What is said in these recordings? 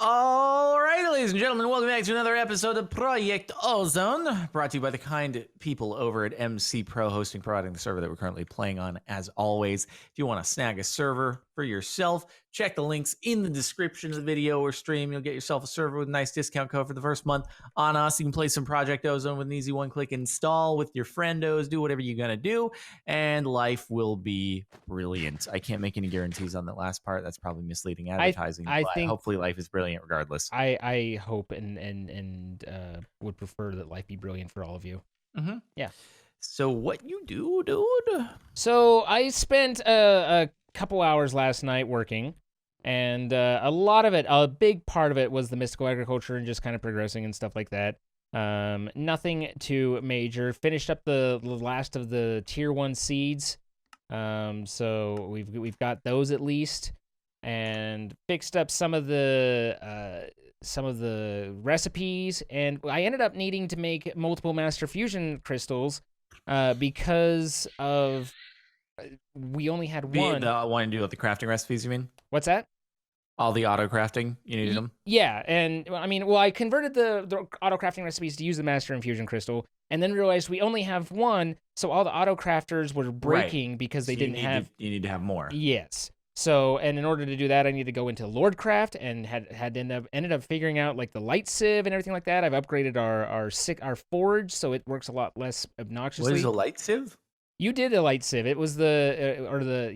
All right, ladies and gentlemen, welcome back to another episode of Project Ozone, brought to you by the kind people over at MC Pro Hosting, providing the server that we're currently playing on. As always, if you want to snag a server for yourself, check the links in the description of the video or stream. You'll get yourself a server with a nice discount code for the first month on us. You can play some Project Ozone with an easy one-click install with your friendos. Do whatever you're going to do, and life will be brilliant. I can't make any guarantees on that last part. That's probably misleading advertising, I but think hopefully life is brilliant regardless. I hope and would prefer that life be brilliant for all of you. Mm-hmm. Yeah. So what you do, dude? So I spent a couple hours last night working, and a big part of it was the mystical agriculture and just kind of progressing and stuff like that. Nothing too major. Finished up the last of the tier 1 seeds. So we've got those at least, and fixed up some of the recipes, and I ended up needing to make multiple master fusion crystals because of we only had one. The one to do with the crafting recipes, you mean? What's that? All the auto crafting, you needed them? Yeah, and I mean, I converted the auto crafting recipes to use the master infusion crystal, and then realized we only have one, so all the auto crafters were breaking because they didn't have. You need to have more. Yes. So, and in order to do that, I need to go into Lordcraft, and ended up figuring out like the light sieve and everything like that. I've upgraded our forge, so it works a lot less obnoxiously. What is a light sieve? You did a light sieve. It was the the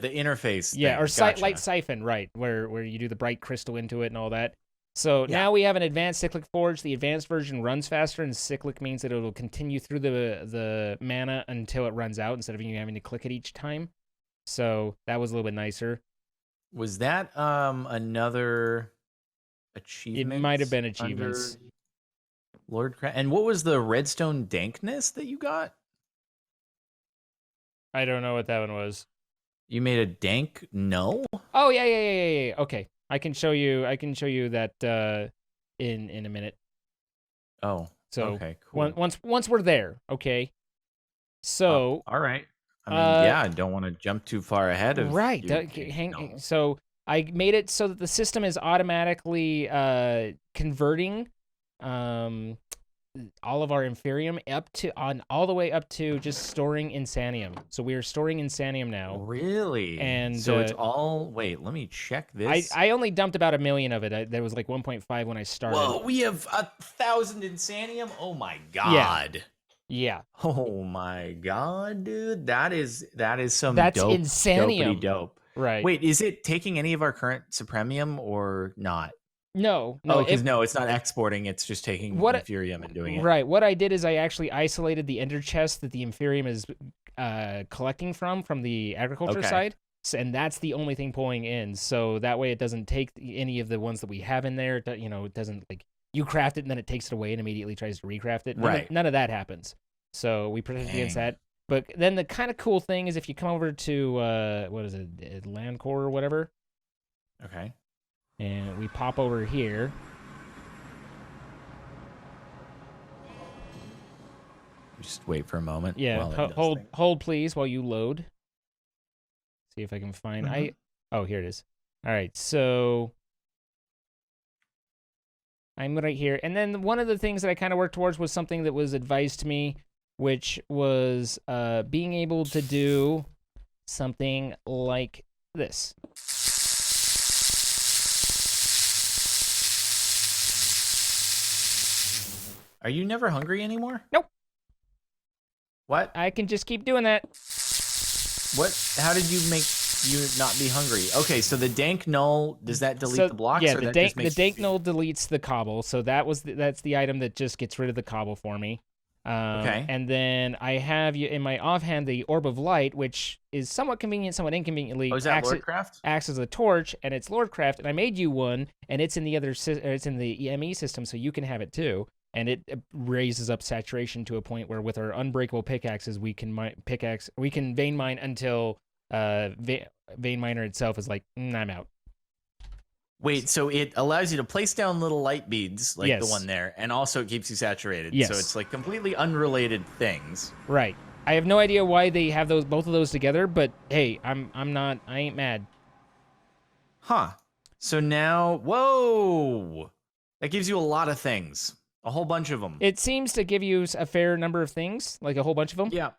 interface. Yeah, thing. or Gotcha. light siphon, right? Where you do the bright crystal into it and all that. So now we have an advanced cyclic forge. The advanced version runs faster, and cyclic means that it'll continue through the mana until it runs out instead of you having to click it each time. So that was a little bit nicer. Was that another achievement? It might have been achievements. And what was the redstone dankness that you got? I don't know what that one was. You made a dank null? Oh yeah. Okay, I can show you that in a minute. Oh, so okay, cool. Once we're there, okay. So all right. I mean, I don't want to jump too far ahead of right. So I made it so that the system is automatically converting all of our Inferium all the way up to just storing Insanium. So we are storing Insanium now. Really? And so it's all. Wait, let me check this. I only dumped about 1 million of it. There was like 1.5 when I started. Whoa, we have 1,000 Insanium. Oh my god. Yeah. Oh my god, dude. That's some That's dope, Insanium. dope. Right. Wait, is it taking any of our current Supremium or not? No. Because it's not exporting. It's just taking Inferium and doing it. Right. What I did is I actually isolated the ender chest that the Inferium is collecting from the agriculture side. And that's the only thing pulling in. So that way it doesn't take any of the ones that we have in there. It doesn't like you craft it and then it takes it away and immediately tries to recraft it. None of that happens. So we protect against that. But then the kind of cool thing is if you come over to, what is it, Landcore or whatever. Okay. And we pop over here. Just wait for a moment. Yeah, hold please while you load. See if I can find. Oh, here it is. All right, so I'm right here. And then one of the things that I kind of worked towards was something that was advised to me, which was being able to do something like this. Are you never hungry anymore? Nope. What? I can just keep doing that. What? How did you make you not be hungry? Okay, so the dank null, does that delete the blocks? Yeah, the dank null deletes the cobble. So that's the item that just gets rid of the cobble for me. Okay. And then I have in my offhand the orb of light, which is somewhat convenient, somewhat inconveniently. Oh, is that Lordcraft? Acts as a torch, and it's Lordcraft. And I made you one, and it's in the EME system, so you can have it too. And it raises up saturation to a point where, with our unbreakable pickaxes, we can vein mine until vein miner itself is like, I'm out. Wait, so it allows you to place down little light beads, like the one there, and also it keeps you saturated. Yes. So it's like completely unrelated things. Right. I have no idea why they have both of those together, but hey, I ain't mad. Huh. So now, whoa, that gives you a lot of things, a whole bunch of them. It seems to give you a fair number of things, like a whole bunch of them. Yeah.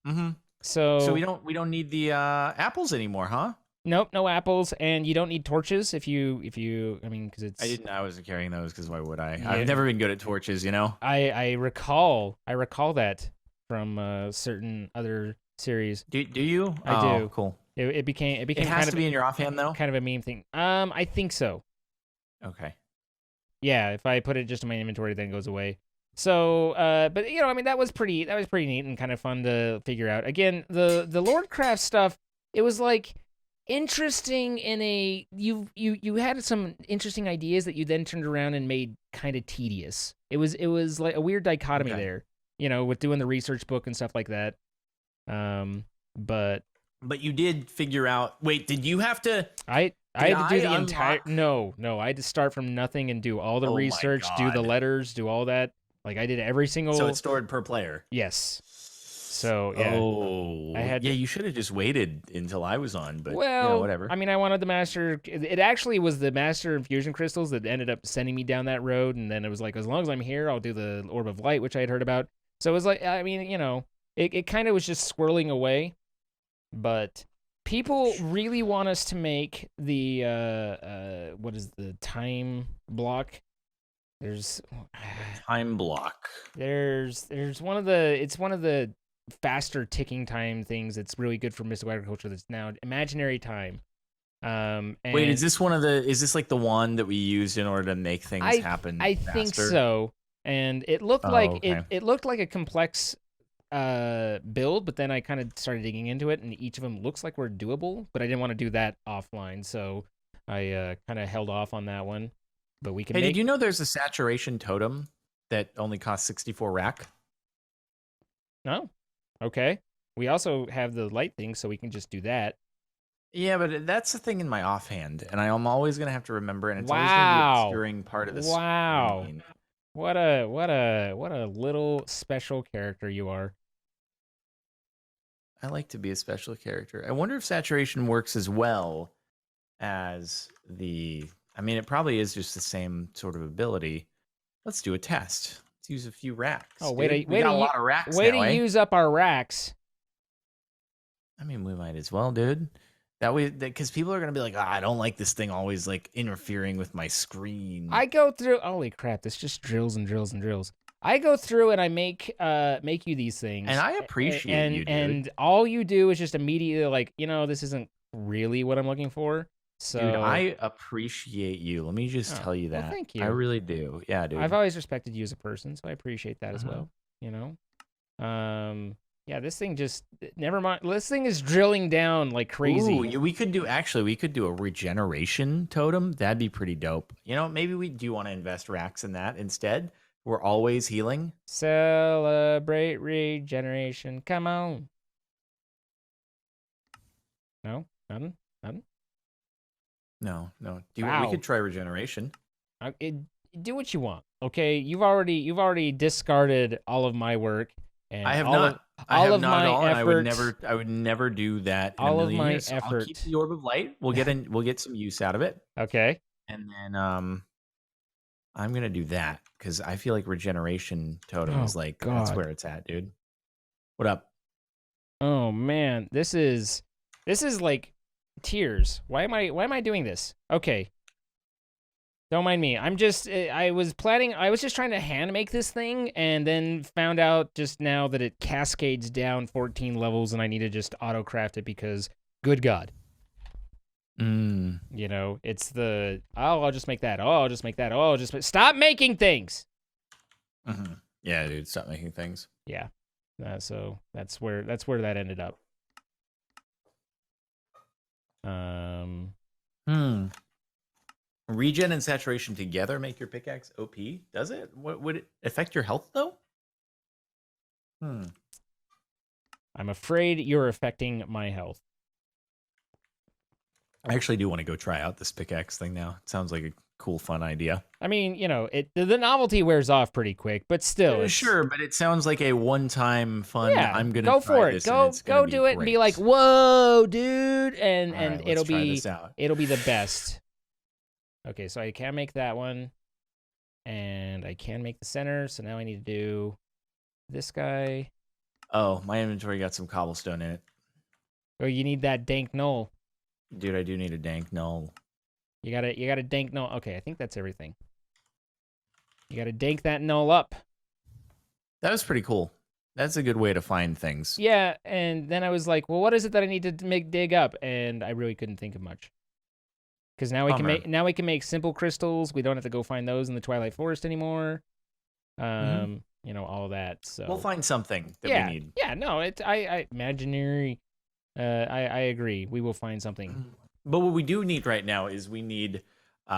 Mm-hmm. So we don't need the apples anymore, huh? Nope, no apples, and you don't need torches if you. I mean, because it's. I wasn't carrying those because why would I? Yeah. I've never been good at torches, you know. I recall that from certain other series. Do you? I do. Cool. It became It has kind to of be in your offhand though. kind of a meme thing. I think so. Okay. Yeah, if I put it just in my inventory, then it goes away. So, but I mean, that was pretty neat and kind of fun to figure out. Again, the Lordcraft stuff, it was like interesting in a you had some interesting ideas that you then turned around and made kind of tedious. It was like a weird dichotomy there, with doing the research book and stuff like that. But you did figure out. Wait, did you have to? I had to do the unlock? entire. No, I had to start from nothing and do all the research, do the letters, do all that. Like I did every single. So it's stored per player. Yes. So yeah. Oh. I had. Yeah, you should have just waited until I was on, but well, whatever. I mean, I wanted the master. It actually was the master infusion crystals that ended up sending me down that road, and then it was like, as long as I'm here, I'll do the orb of light, which I had heard about. So it was like, I mean, it kind of was just swirling away, but people really want us to make the what is the time block? There's time block. There's one of the faster ticking time things that's really good for mystical agriculture. That's now imaginary time. And wait, is this like the one that we used in order to make things happen? I faster? think so. And it looked it looked like a complex build, but then I kind of started digging into it, and each of them looks like we're doable, but I didn't want to do that offline, so I kind of held off on that one. But we can. Hey, did you know there's a saturation totem that only costs 64 rack? No. Okay. We also have the light thing, so we can just do that. Yeah, but that's the thing in my offhand, and I'm always gonna have to remember, and it's always gonna be obscuring part of this. Wow. Screen. What a little special character you are. I like to be a special character. I wonder if saturation works as well as the. I mean, it probably is just the same sort of ability. Let's do a test. Let's use a few racks. Oh, we got a lot of racks. Way now, to use up our racks. I mean, we might as well, dude. That way, because people are gonna be like, I don't like this thing always like interfering with my screen. I go through. Holy crap! This just drills and drills and drills. I go through and I make you these things, and I appreciate you, dude. And all you do is just immediately like, this isn't really what I'm looking for. So, dude, I appreciate you. Let me just tell you that. Well, thank you. I really do. Yeah, dude. I've always respected you as a person, so I appreciate that as well. Yeah, this thing just never mind. This thing is drilling down like crazy. Ooh, we could do a regeneration totem. That'd be pretty dope. Maybe we do want to invest racks in that instead. We're always healing. Celebrate regeneration. Come on. No, nothing. No. Wow. We could try regeneration. Do what you want. Okay, you've already discarded all of my work, and I have all not. All of my efforts. I would never do that. All of my effort. effort. I'll keep the orb of light. We'll get some use out of it. Okay. And then I'm gonna do that because I feel like regeneration totem is like that's where it's at, dude. What up? Oh man, this is like tears. Why am I doing this? Okay. Don't mind me. I was just trying to hand make this thing and then found out just now that it cascades down 14 levels and I need to just auto-craft it because good God. It's the, I'll just make that. I'll just make that. Stop making things. Mm-hmm. Yeah, dude, stop making things. Yeah. So that's where that ended up. Regen and saturation together make your pickaxe OP? Does it? What would it affect your health though? I'm afraid you're affecting my health. I actually do want to go try out this pickaxe thing now. It sounds like a cool, fun idea. I mean, the novelty wears off pretty quick, but still. Sure, but it sounds like a one-time fun. Yeah, I'm gonna go try for this it. Go do it and be like, whoa, dude, and right, it'll be the best. Okay, so I can make that one. And I can make the center. So now I need to do this guy. Oh, my inventory got some cobblestone in it. Oh, you need that dank knoll. Dude, I do need a dank knoll. You gotta dank knoll. Okay, I think that's everything. You gotta dank that knoll up. That was pretty cool. That's a good way to find things. Yeah, and then I was like, well, what is it that I need to make dig up? And I really couldn't think of much. Because now we can make simple crystals. We don't have to go find those in the Twilight Forest anymore. You know, all that. So we'll find something that we need. Yeah, no, I imaginary. I agree. We will find something. But what we do need right now is we need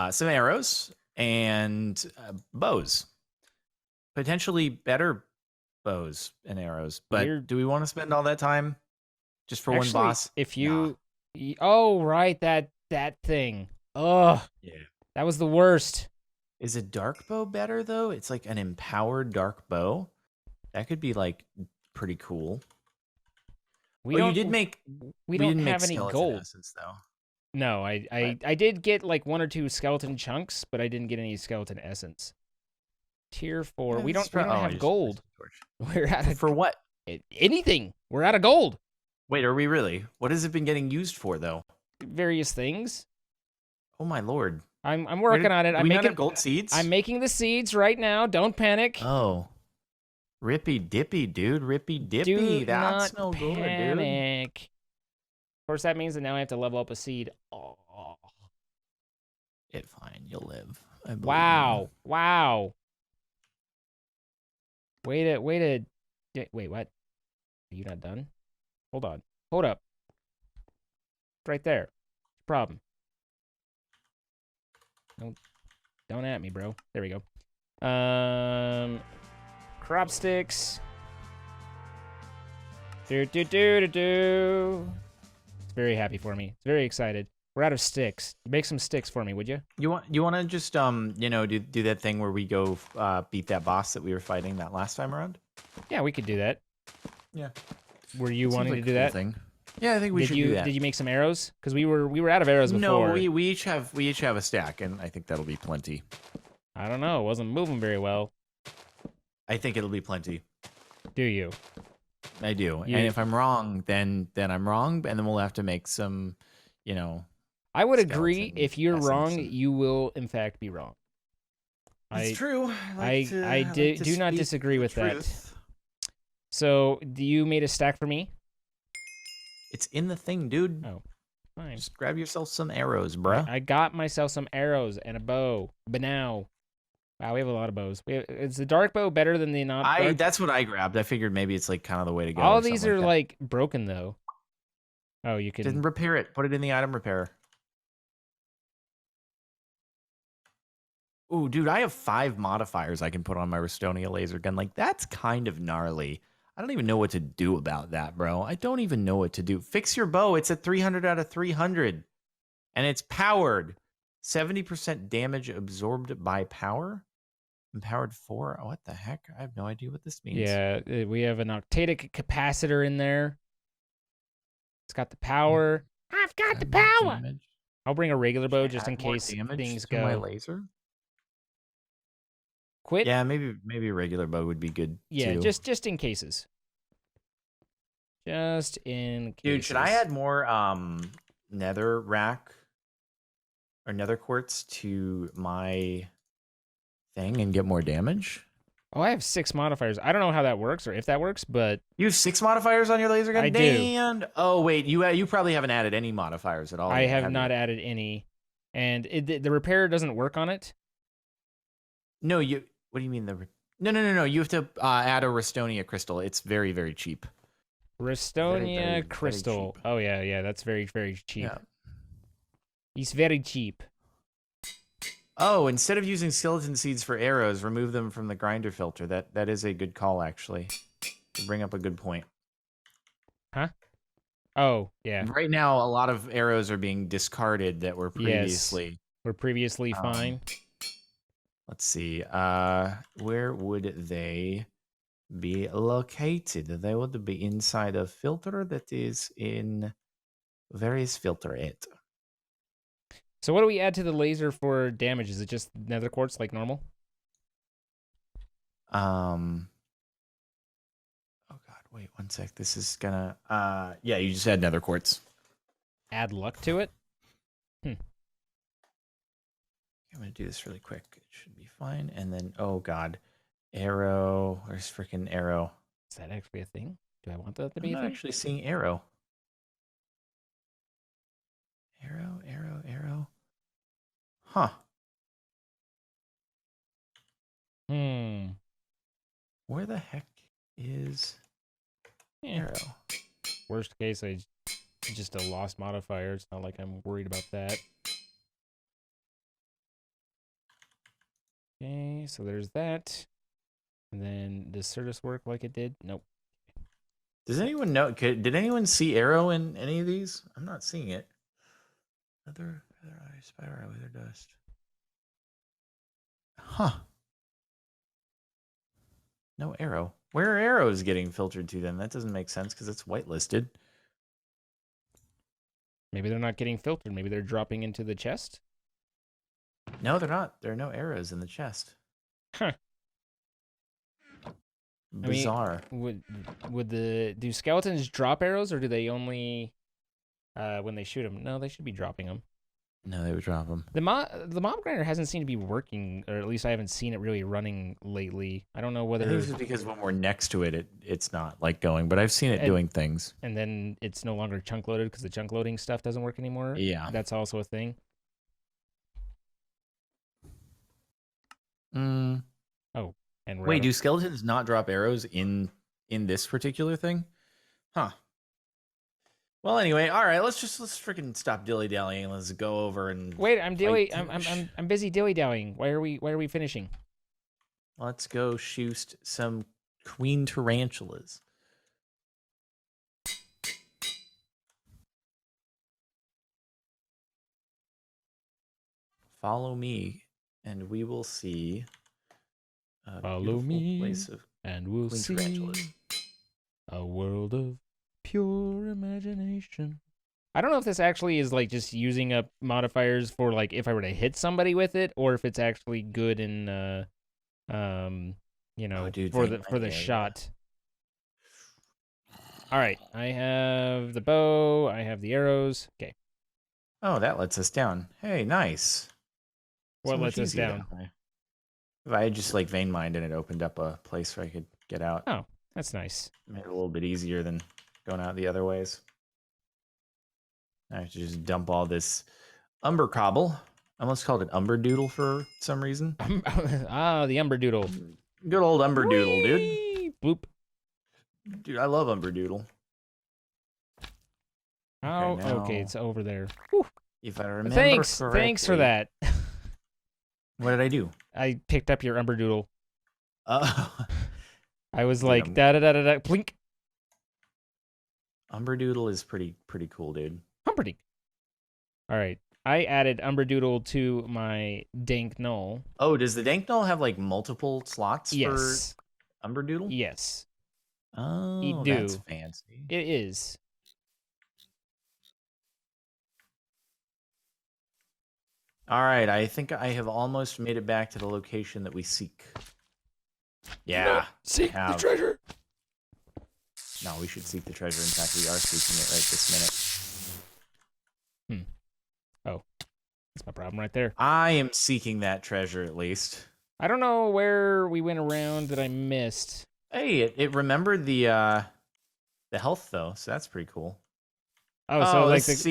some arrows and bows. Potentially better bows and arrows. But do we want to spend all that time just for one boss? If you... Nah. Oh, right, that thing. Oh, yeah. That was the worst. Is a dark bow better, though? It's like an empowered dark bow. That could be, like, pretty cool. We didn't have any gold. Essence, though. No, I did get, like, 1 or 2 skeleton chunks, but I didn't get any skeleton essence. Tier 4. We don't have gold. We're out of... For what? Anything. We're out of gold. Wait, are we really? What has it been getting used for, though? Various things. Oh my lord! I'm working on it. I'm making gold seeds. I'm making the seeds right now. Don't panic. Oh, rippy dippy, dude. Rippy dippy. That's no good, dude. Of course, that means that now I have to level up a seed. Oh. It's fine. You'll live. Wow! Wow! Wait, what? Are you not done? Hold on. Hold up. It's right there. Problem. Don't at me, bro. There we go. Crop sticks. It's very happy for me. It's very excited. We're out of sticks. Make some sticks for me, would you? You want to just you know, do that thing where we go beat that boss that we were fighting that last time around? Yeah, we could do that. Yeah. Were you wanting to do that? Thing. Yeah, I think we should do that. Did you make some arrows? Because we were out of arrows before. No, we each have a stack, and I think that'll be plenty. I don't know. It wasn't moving very well. I think it'll be plenty. Do you? I do. And if I'm wrong, then I'm wrong, and then we'll have to make some, you know. I would agree. If you're wrong, you will in fact be wrong. That's true. I do not disagree with that. So, do you made a stack for me? It's in the thing, dude. Oh, fine. Just grab yourself some arrows, bruh. I got myself some arrows and a bow. But now, wow, we have a lot of bows. Is the dark bow better than the not? That's what I grabbed. I figured maybe it's like kind of the way to go. All these are like broken though. Oh, you can. Didn't repair it. Put it in the item repair. Ooh, dude, I have 5 modifiers I can put on my Restonia laser gun. Like, that's kind of gnarly. I don't even know what to do about that, bro. I don't even know what to do. Fix your bow. It's at 300 out of 300. And it's powered. 70% damage absorbed by power. Empowered 4. What the heck? I have no idea what this means. Yeah, we have an octadic capacitor in there. It's got the power. I've got the power. Damage. I'll bring a regular bow just in case things go. My laser? Quit? Yeah, maybe a regular bow would be good. Yeah, too. just in cases. Just in cases. Dude, should I add more nether rack or nether quartz to my thing and get more damage? Oh, I have 6 modifiers. I don't know how that works or if that works, but you have 6 modifiers on your laser gun? I do. And oh wait, you probably haven't added any modifiers at all. I have not added any, and the repair doesn't work on it. No, what do you mean No. You have to add a Restonia crystal. It's very, very cheap. Restonia crystal. Very oh yeah, that's very, very cheap. Yeah. It's very cheap. Oh, instead of using skeleton seeds for arrows, remove them from the grinder filter. That is a good call, actually. You bring up a good point. Huh? Oh, yeah. Right now, a lot of arrows are being discarded that were previously... Yes, were previously fine. Let's see. Where would they be located? They would be inside a filter that is in various filter it. So what do we add to the laser for damage? Is it just nether quartz like normal? Oh God, wait 1 sec. This is gonna. Yeah, you just add nether quartz. Add luck to it? I'm gonna do this really quick. It should be fine. And then, oh God, arrow. Where's freaking arrow? Is that actually a thing? Do I want that to I'm be a not thing? actually seeing arrow. Arrow. Huh. Where the heck is arrow? Worst case, just a lost modifier. It's not like I'm worried about that. Okay, so there's that. And then does Certus work like it did? Nope. Does anyone know? Did anyone see arrow in any of these? I'm not seeing it. Feather eye, spider eye, wither dust. Huh. No arrow. Where are arrows getting filtered to then? That doesn't make sense because it's whitelisted. Maybe they're not getting filtered. Maybe they're dropping into the chest. No, they're not. There are no arrows in the chest. Huh. Bizarre. I mean, do skeletons drop arrows, or do they only when they shoot them? No, they should be dropping them. No, they would drop them. The mob grinder hasn't seemed to be working, or at least I haven't seen it really running lately. I don't know whether I think it's because when we're next to it, it's not like going. But I've seen it doing things. And then it's no longer chunk loaded because the chunk loading stuff doesn't work anymore. Yeah, that's also a thing. Oh, and wait, do skeletons not drop arrows in this particular thing? Huh. Well, anyway, all right. Let's freaking stop dilly dallying. Let's go over and wait. I'm busy dilly dallying. Why are we finishing? Let's go shoot some queen tarantulas. Follow me, and we will see. Follow me, place of and we'll see tarantulas. A world of pure imagination. I don't know if this actually is like just using up modifiers for like if I were to hit somebody with it, or if it's actually good in for the shot. All right, I have the bow, I have the arrows. Okay. Oh, that lets us down. Hey, nice. What lets us down? If I had just like vein mined and it opened up a place where I could get out. Oh, that's nice. Made it a little bit easier than going out the other ways. I have to just dump all this umber cobble. I almost called it umber doodle for some reason. The umber doodle. Good old umber doodle, dude. Boop. Dude, I love umber doodle. Oh, okay, it's over there. Whew. If I remember thanks for that. What did I do? I picked up your umber doodle. I was dude, like da da da da da plink. Umber doodle is pretty cool, dude. Humperdinck. All right, I added umber doodle to my dank null. Oh, does the dank null have like multiple slots for umber doodle? Yes. Oh, that's fancy. It is. All right, I think I have almost made it back to the location that we seek. Yeah. No, seek the treasure. No, we should seek the treasure. In fact, we are seeking it right this minute. Oh, that's my problem right there. I am seeking that treasure at least. I don't know where we went around that I missed. Hey, it remembered the health though, so that's pretty cool. Oh, so like this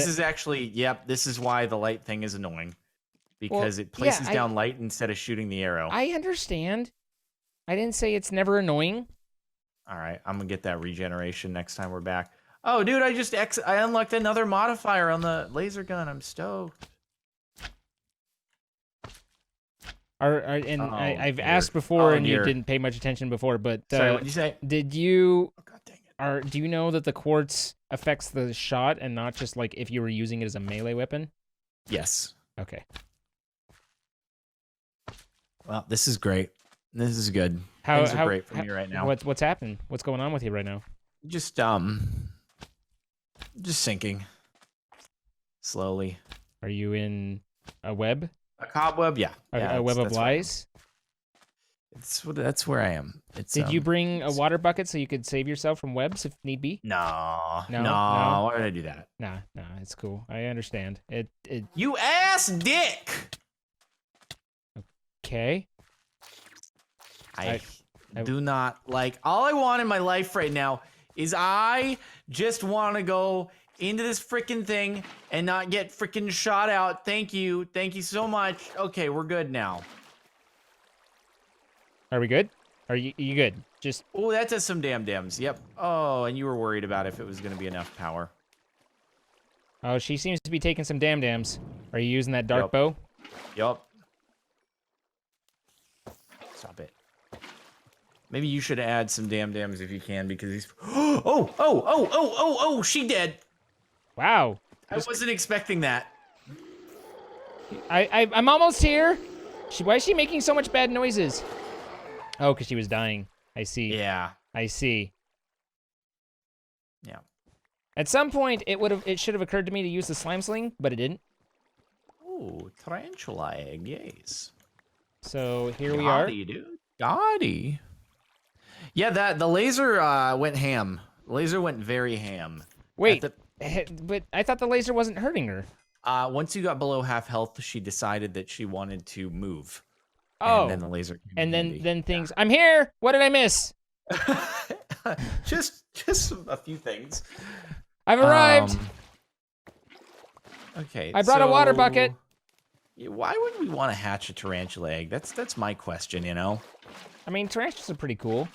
is actually this is why the light thing is annoying. Because it places down light instead of shooting the arrow. I understand. I didn't say it's never annoying. All right, I'm gonna get that regeneration next time we're back. Oh, dude, I unlocked another modifier on the laser gun. I'm stoked. I've asked before, and you didn't pay much attention before. But sorry, what did you say? Did you? Oh, God dang it. Do you know that the quartz affects the shot and not just like if you were using it as a melee weapon? Yes. Okay. Well, this is great. This is good. Things are great for me right now. What's happening? What's going on with you right now? Just sinking slowly. Are you in a web? A cobweb? Yeah. A web of lies? That's where I am. Did you bring a water bucket so you could save yourself from webs if need be? No. No. Why would I do that? Nah, it's cool. I understand. You ass dick! Okay. I do not like. All I want in my life right now is I just want to go into this freaking thing and not get freaking shot out. Thank you. Thank you so much. Okay, we're good now. Are we good? Are you good? Just. Oh, that does some damns. Yep. Oh, and you were worried about if it was going to be enough power. Oh, she seems to be taking some dams. Are you using that dark bow? Yup. Stop it. Maybe you should add some dams if you can, because he's. Oh! She dead. Wow. I wasn't expecting that. I'm almost here. Why is she making so much bad noises? Oh, because she was dying. I see. Yeah. I see. Yeah. At some point, it should have occurred to me to use the slime sling, but it didn't. Ooh, tarantula egg, yes. So here we are. Dude. Gaudy. Yeah, the laser went ham. The laser went very ham. Wait, but I thought the laser wasn't hurting her. Once you got below half health, she decided that she wanted to move. Oh. And then the laser came And in then things. I'm here. What did I miss? just a few things. I've arrived. Okay. I brought a water bucket. Why would we want to hatch a tarantula egg? That's my question, you know? I mean, tarantulas are pretty cool.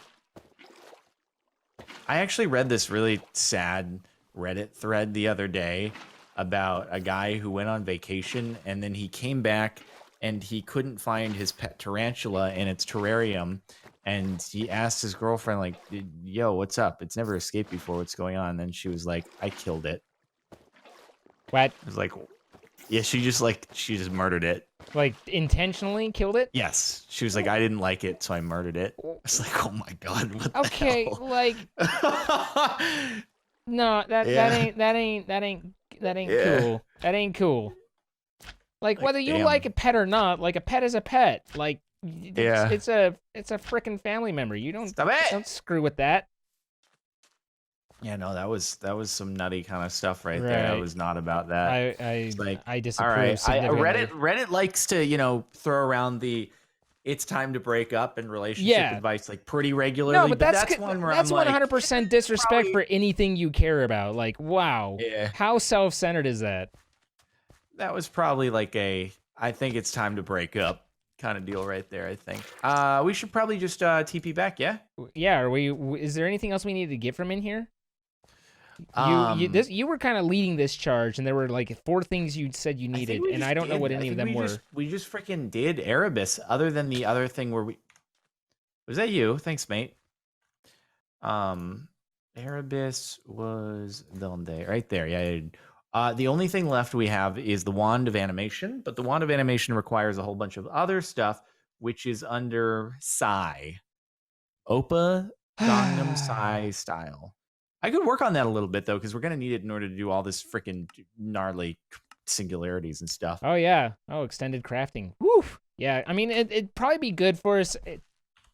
I actually read this really sad Reddit thread the other day about a guy who went on vacation and then he came back and he couldn't find his pet tarantula in its terrarium. And he asked his girlfriend, like, yo, what's up? It's never escaped before. What's going on? And then she was like, I killed it. What? I was like, yeah, she just murdered it. Like, intentionally killed it? Yes. She was like, I didn't like it, so I murdered it. I was like, oh my God, what the hell? Like, no, that ain't Yeah. cool. That ain't cool. Like whether you damn. like a pet or not, like a pet is a pet. Like, Yeah. it's a freaking family member. You don't screw with that. Yeah, no, that was some nutty kind of stuff right there. I was not about that. I disapprove. All right, significantly. Reddit likes to throw around the it's time to break up and relationship advice like pretty regularly. No, but that's one where that's I'm 100% disrespect for anything you care about. Like, wow, how self-centered is that? That was probably like I think it's time to break up kind of deal right there. I think we should probably just TP back. Yeah. Yeah. Is there anything else we need to get from in here? You were kind of leading this charge, and there were like 4 things you said you needed, and I don't know what any of them were. We just freaking did Erebus, other than the other thing where was that you? Thanks, mate. Erebus was donde? Right there. Yeah. The only thing left we have is the Wand of Animation, but the Wand of Animation requires a whole bunch of other stuff, which is under Psy. Oppa Gangnam Psy style. I could work on that a little bit, though, because we're going to need it in order to do all this freaking gnarly singularities and stuff. Oh, yeah. Oh, extended crafting. Woo! Yeah, I mean, it'd probably be good for us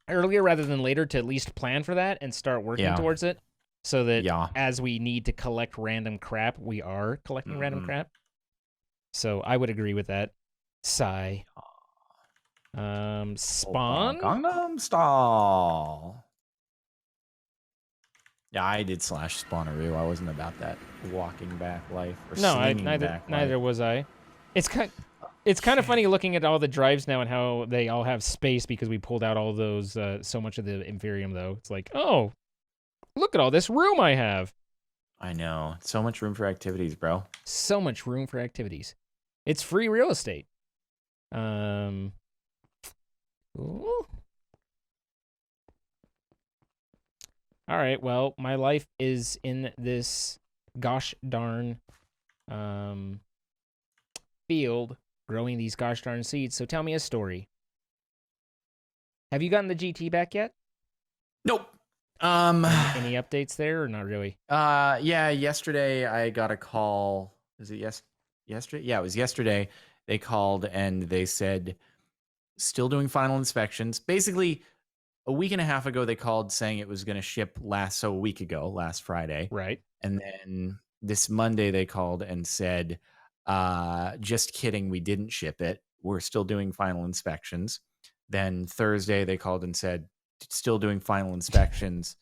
earlier rather than later to at least plan for that and start working towards it. So that as we need to collect random crap, we are collecting random crap. So I would agree with that. Sigh. Spawn? Gangnam Style. Yeah, I did slash spawneroo. I wasn't about that walking back life. Or no, neither was I. It's kind of funny looking at all the drives now and how they all have space because we pulled out all those so much of the Inferium though. It's like, oh, look at all this room I have. I know. So much room for activities, bro. So much room for activities. It's free real estate. Ooh. All right, well, my life is in this gosh darn field growing these gosh darn seeds. So tell me a story. Have you gotten the GT back yet? Nope. Any updates there or not really? Yeah, yesterday I got a call. Is it yesterday. Yeah, it was yesterday. They called and they said still doing final inspections. Basically, a week and a half ago, they called saying it was going to ship a week ago, last Friday. Right. And then this Monday, they called and said, just kidding, we didn't ship it. We're still doing final inspections. Then Thursday, they called and said, still doing final inspections.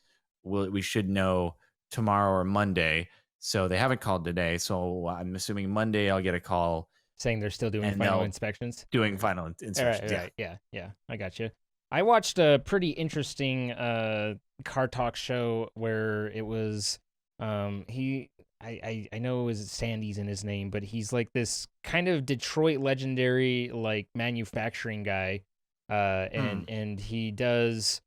We should know tomorrow or Monday. So they haven't called today. So I'm assuming Monday I'll get a call Saying they're still doing and final they'll inspections. doing final inspections. All right. Yeah. I got you. I watched a pretty interesting car talk show where it was I know it was Sandy's in his name, but he's like this kind of Detroit legendary like manufacturing guy, and he does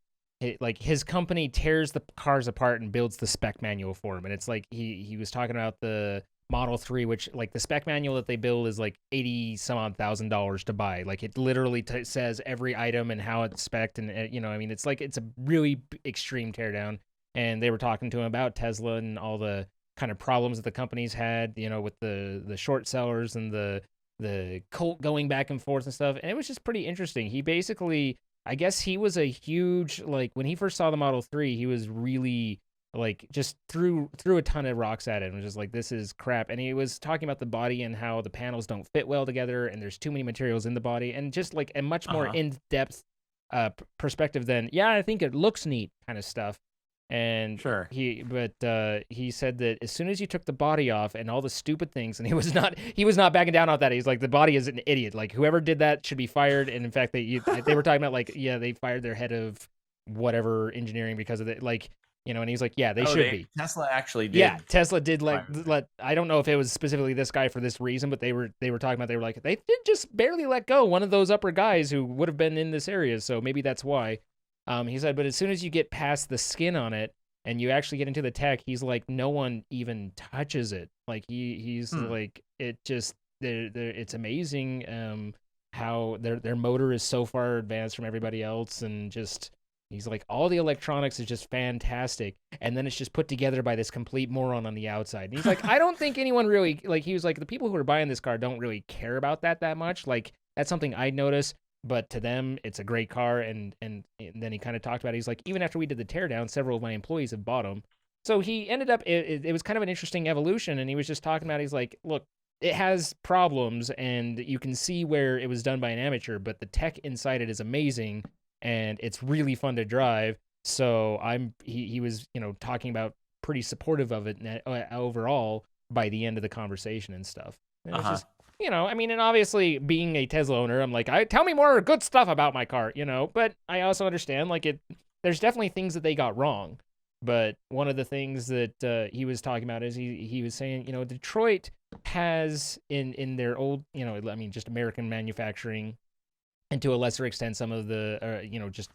like his company tears the cars apart and builds the spec manual for him, and it's like he was talking about the Model 3, which like the spec manual that they build is like 80 some odd $1,000 to buy. Like it literally says every item and how it's spec'd, and I mean it's like it's a really extreme teardown. And they were talking to him about Tesla and all the kind of problems that the company's had, with the short sellers and the cult going back and forth and stuff. And it was just pretty interesting. He basically, I guess he was a huge, like when he first saw the Model 3, he was really like just threw a ton of rocks at it and was just like, this is crap. And he was talking about the body and how the panels don't fit well together and there's too many materials in the body, and just like a much more in-depth perspective than, yeah, I think it looks neat kind of stuff. And Sure. he said that as soon as you took the body off and all the stupid things, and he was not backing down on that. He's like, the body is an idiot. Like whoever did that should be fired. And in fact, they were talking about like, yeah, they fired their head of whatever engineering because of it. Like, and he's like, yeah, they should be. Tesla actually did. Yeah, Tesla did let. I don't know if it was specifically this guy for this reason, but they were talking about, they were like, they did just barely let go one of those upper guys who would have been in this area, so maybe that's why. He said, but as soon as you get past the skin on it and you actually get into the tech, he's like, no one even touches it. Like he's like, it just, it's amazing how their motor is so far advanced from everybody else, and just, he's like, all the electronics is just fantastic, and then it's just put together by this complete moron on the outside. And he's like, I don't think anyone really, like, he was like, the people who are buying this car don't really care about that much. Like, that's something I notice. But to them, it's a great car, and then he kind of talked about it. He's like, even after we did the teardown, several of my employees have bought them. So he ended up, it was kind of an interesting evolution, and he was just talking about, he's like, look, it has problems, and you can see where it was done by an amateur, but the tech inside it is amazing, and it's really fun to drive. So he was, talking about pretty supportive of it overall by the end of the conversation and stuff. And it was just, I mean, and obviously being a Tesla owner, I'm like, tell me more good stuff about my car, but I also understand, like, there's definitely things that they got wrong. But one of the things that he was talking about is he was saying, Detroit has in their old, I mean, just American manufacturing, and to a lesser extent, some of the, just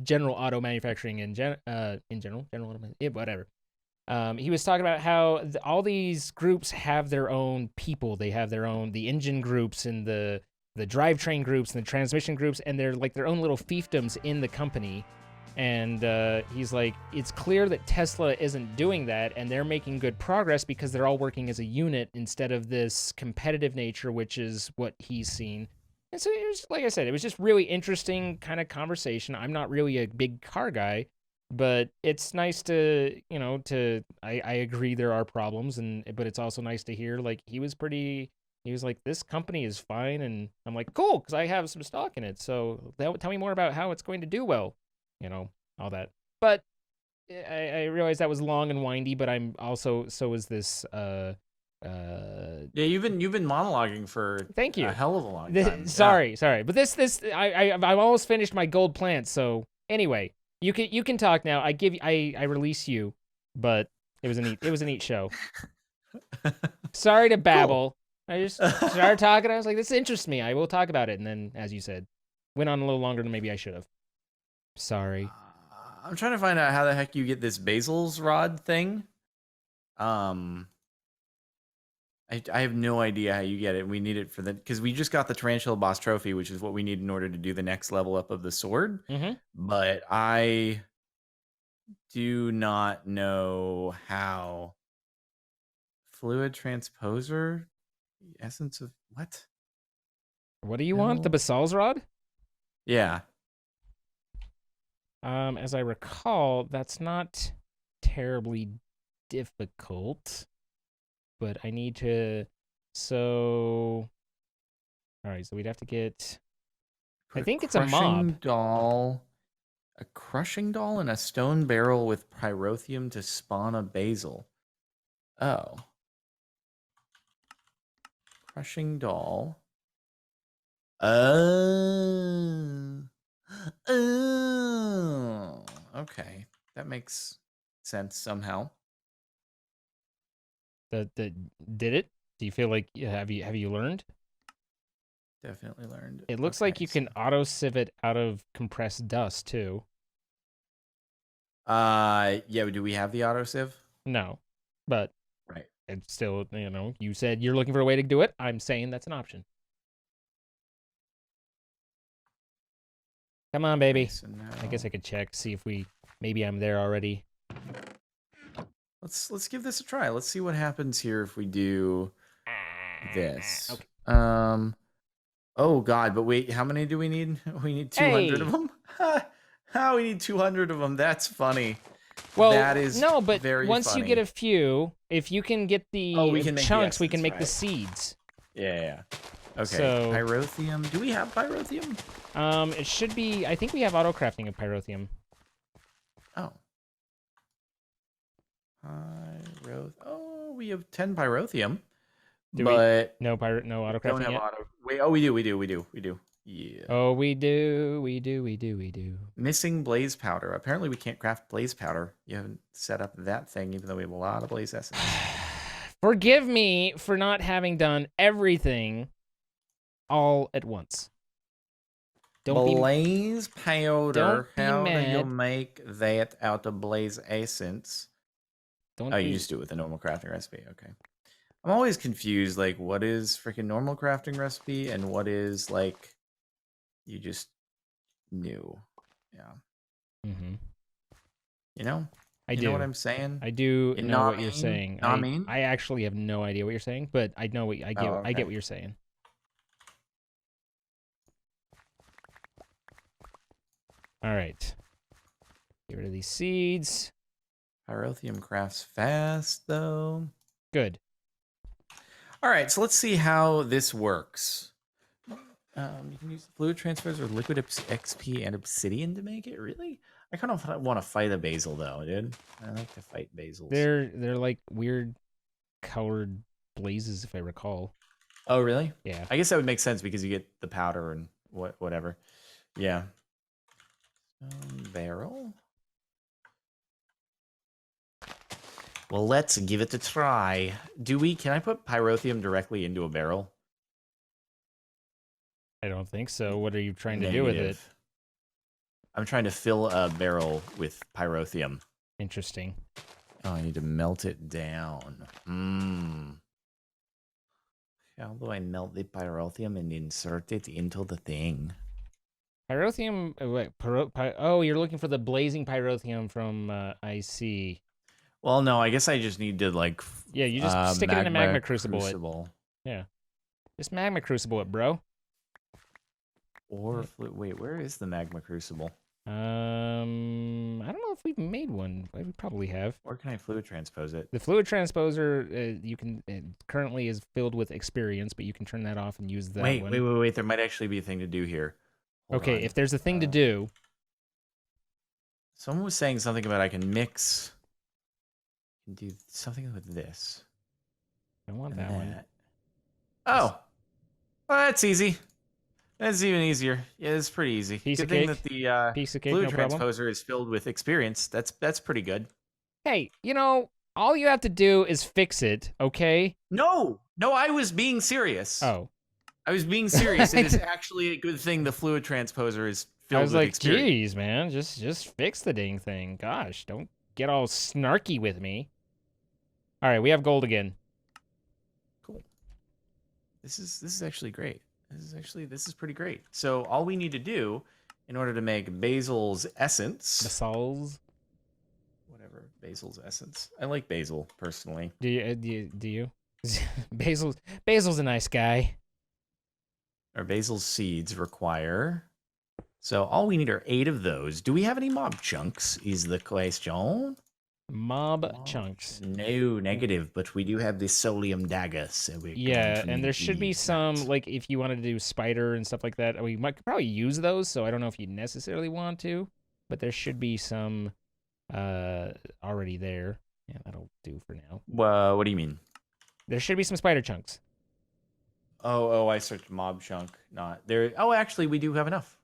general auto manufacturing in general, whatever. He was talking about how all these groups have their own people. They have the engine groups and the drivetrain groups and the transmission groups, and they're like their own little fiefdoms in the company. And he's like, it's clear that Tesla isn't doing that, and they're making good progress because they're all working as a unit instead of this competitive nature, which is what he's seen. And so it was, like I said, it was just really interesting kind of conversation. I'm not really a big car guy, but it's nice to, I agree there are problems, but it's also nice to hear, like, he was like, this company is fine, and I'm like, cool, because I have some stock in it, so tell me more about how it's going to do well, all that. But I realized that was long and windy, but I'm also, so is this, yeah, you've been monologuing for thank you a hell of a long time. Sorry, but this I've almost finished my gold plant, so anyway. You can talk now. I release you, but it was a neat show. Sorry to babble. Cool. I just started talking. I was like, this interests me. I will talk about it. And then, as you said, went on a little longer than maybe I should have. Sorry. I'm trying to find out how the heck you get this Basil's rod thing. I have no idea how you get it. We need it because we just got the Tarantula Boss Trophy, which is what we need in order to do the next level up of the sword. Mm-hmm. But I do not know how. Fluid transposer? Essence of what? What do you want? The basal's rod? Yeah. As I recall, that's not terribly difficult, but I need to. So, all right. So we'd have to get. I think it's a mob. A crushing doll and a stone barrel with pyrotheum to spawn a basil. Oh. Crushing doll. Oh. Oh. Okay. That makes sense somehow. That did it? Do you feel like have you learned? Definitely learned. It looks like you can auto sieve it out of compressed dust too. Yeah, do we have the autosieve? No, but Right. it's still, you said you're looking for a way to do it. I'm saying that's an option. Come on, baby. Okay, so now... I guess I could check, see if maybe I'm there already. Let's give this a try. Let's see what happens here if we do this. Okay. Oh God, but wait, how many do we need? We need 200 of them. How we need 200 of them? That's funny. Well, that is no, but very once funny. you get a few, if you can get the chunks, we can make the seeds. Yeah. Okay. So, pyrotheum. Do we have pyrotheum? It should be. I think we have auto crafting of pyrotheum. Oh. Oh, we have 10 pyrotheum. But no auto crafting yet? Wait, oh, we do. Yeah. Oh, we do. Missing blaze powder. Apparently we can't craft blaze powder. You haven't set up that thing, even though we have a lot of blaze essence. Forgive me for not having done everything all at once. Blaze powder. How mad. do you make that out of blaze essence? You just do it with a normal crafting recipe. Okay. I'm always confused, like, what is freaking normal crafting recipe and what is, like, you just knew. Yeah. Mm-hmm. You know? I do know what I'm saying? I do know what you're saying. I actually have no idea what you're saying, but I know I get what you're saying. All right. Get rid of these seeds. Pyrotheum crafts fast, though. Good. All right, so let's see how this works. You can use fluid transfers or liquid XP and obsidian to make it. Really? I kind of want to fight a basil, though, dude. I like to fight basils. They're like weird colored blazes, if I recall. Oh, really? Yeah. I guess that would make sense because you get the powder and whatever. Yeah. Barrel. Well, let's give it a try. Can I put pyrotheum directly into a barrel? I don't think so. What are you trying to do with it? I'm trying to fill a barrel with pyrotheum. Interesting. Oh, I need to melt it down. How do I melt the pyrotheum and insert it into the thing? Pyrotheum. Oh, you're looking for the blazing pyrotheum from IC. Well, no, I guess I just need to, like... Yeah, you just stick it in a magma crucible. Yeah. Just magma crucible it, bro. Or... Wait, where is the magma crucible? I don't know if we've made one. We probably have. Or can I fluid transpose it? The fluid transposer, you can... currently is filled with experience, but you can turn that off and use that one. Wait. There might actually be a thing to do here. Hold on. If there's a thing to do... Someone was saying something about I can mix... do something with this. I want that one. Oh, well, that's easy. That's even easier. Yeah, it's pretty easy. Piece of thing cake. That the Piece of cake, fluid no problem. transposer is filled with experience. That's pretty good. Hey, all you have to do is fix it, okay? No, I was being serious. Oh, I was being serious. It is actually a good thing the fluid transposer is filled with experience. I was like, geez, man, just fix the dang thing. Gosh, don't get all snarky with me. All right, we have gold again. Cool. This is actually great. This is pretty great. So all we need to do in order to make basil's essence. Whatever, basil's essence. I like basil personally. Do you? Basil's a nice guy. Our basil seeds require. So all we need are 8 of those. Do we have any mob chunks? Is the question. Mob chunks. No, negative. But we do have the solium dagger, so we're going to And need there to should be use some that. like if you wanted to do spider and stuff like that. We might probably use those. So I don't know if you necessarily want to, but there should be some already there. Yeah, that'll do for now. What do you mean? There should be some spider chunks. Oh, I searched mob chunk. Not there. Oh, actually, we do have enough.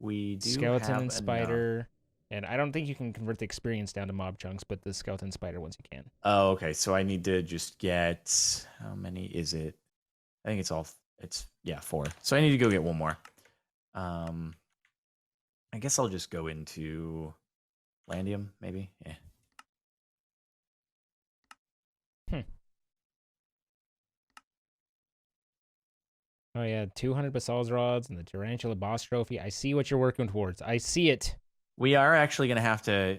We do Skeleton have and enough. spider. And I don't think you can convert the experience down to mob chunks, but the skeleton spider ones you can. Oh, okay. So I need to just get, how many is it? I think it's 4. So I need to go get one more. I guess I'll just go into Landium, maybe. Yeah. Oh yeah, 200 basal's rods and the tarantula boss trophy. I see what you're working towards. I see it. We are actually gonna have to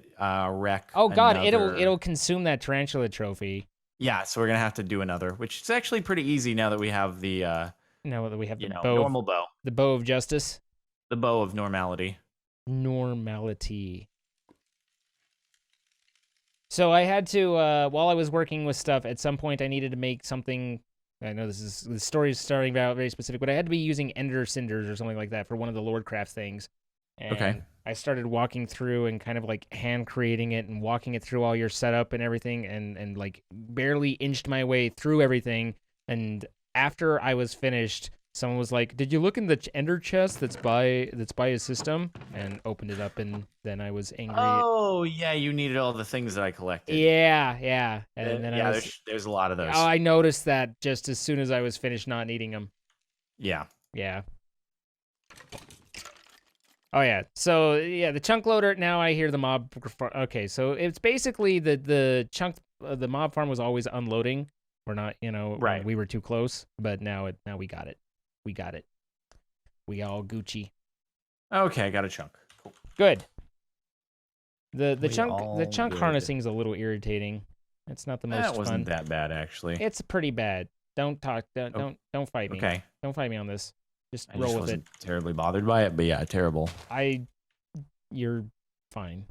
wreck. Oh god, another... it'll consume that tarantula trophy. Yeah, so we're gonna have to do another, which is actually pretty easy now that we have the Now that we have the normal bow. The bow of justice. The bow of normality. Normality. So I had to while I was working with stuff, at some point I needed to make something. I know the story is starting out very specific, but I had to be using ender cinders or something like that for one of the Lordcraft things. And Okay. I started walking through and kind of like hand creating it and walking it through all your setup and everything, and like barely inched my way through everything. And after I was finished, someone was like, "Did you look in the ender chest that's by his system?" And opened it up, and then I was angry. Oh yeah, you needed all the things that I collected. Yeah. And then there's a lot of those. Oh, I noticed that just as soon as I was finished not needing them. Yeah. Oh yeah. So yeah, the chunk loader. Now I hear the mob. Okay, so it's basically the chunk. The mob farm was always unloading. We're not, right. We were too close, but now we got it. We all Gucci. Okay, I got a chunk. Cool. Good. The chunk harnessing is a little irritating. It's not the most fun. That wasn't that bad actually. It's pretty bad. Don't fight me. Okay. Don't fight me on this. Just I roll with wasn't it. terribly bothered by it, but yeah, terrible. You're fine.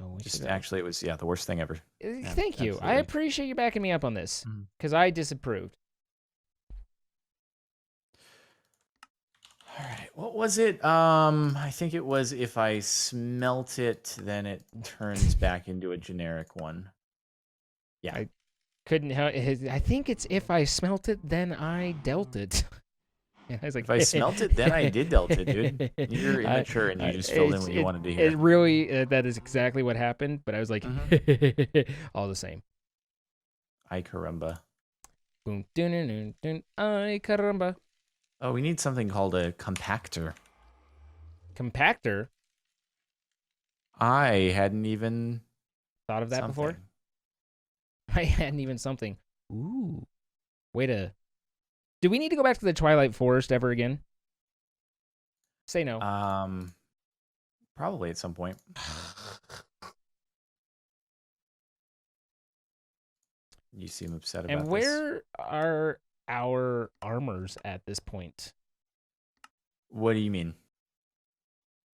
Oh, Actually, it was the worst thing ever. Thank you. Absolutely. I appreciate you backing me up on this because I disapproved. All right, what was it? I think it was if I smelt it, then it turns back into a generic one. Yeah. I couldn't help. I think it's if I smelt it, then I dealt it. Yeah, I was like, if I smelt it, then I did dealt it, dude. You're immature and you just filled in what you wanted to hear. It really, that is exactly what happened. But I was like, all the same. Ay caramba. Boom, dun dun dun. Ay caramba. Oh, we need something called a compactor. Compactor? I hadn't even thought of that before. I hadn't even something. Ooh. Do we need to go back to the Twilight Forest ever again? Say no. Probably at some point. You seem upset about this. And where are our armors at this point? What do you mean?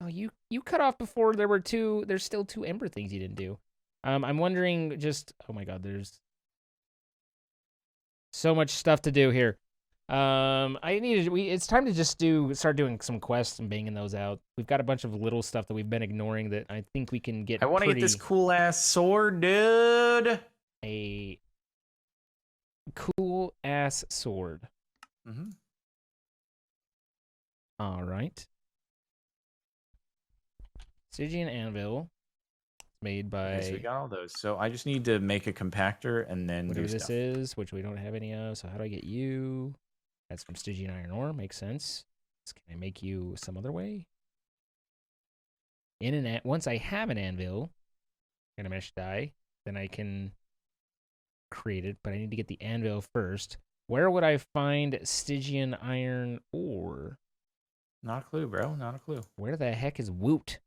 Oh, you cut off before there's still 2 ember things you didn't do. I'm wondering oh my god, there's so much stuff to do here. It's time to just start doing some quests and banging those out. We've got a bunch of little stuff that we've been ignoring that I think we can get. I want to get this cool ass sword, dude. A cool ass sword. All right. Stygian anvil. Made by. Okay, so we got all those. So I just need to make a compactor and then whatever do this stuff. is, which we don't have any of. So how do I get you? That's from Stygian iron ore. Makes sense. Can I make you some other way? Once I have an anvil and a mesh die, then I can create it. But I need to get the anvil first. Where would I find Stygian iron ore? Not a clue, bro. Not a clue. Where the heck is WOOT?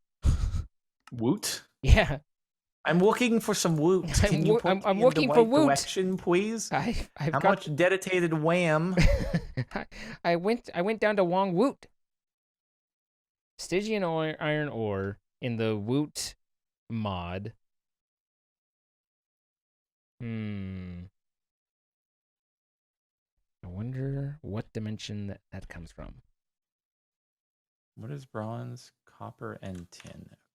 WOOT? Yeah. I'm looking for some woot. Can you point I'm me in the looking for right woot. direction, please? I've How got. much dedicated wham? I went down to Wong Woot. Stygian iron ore in the Woot mod. I wonder what dimension that comes from. What is bronze, copper, and tin? Okay.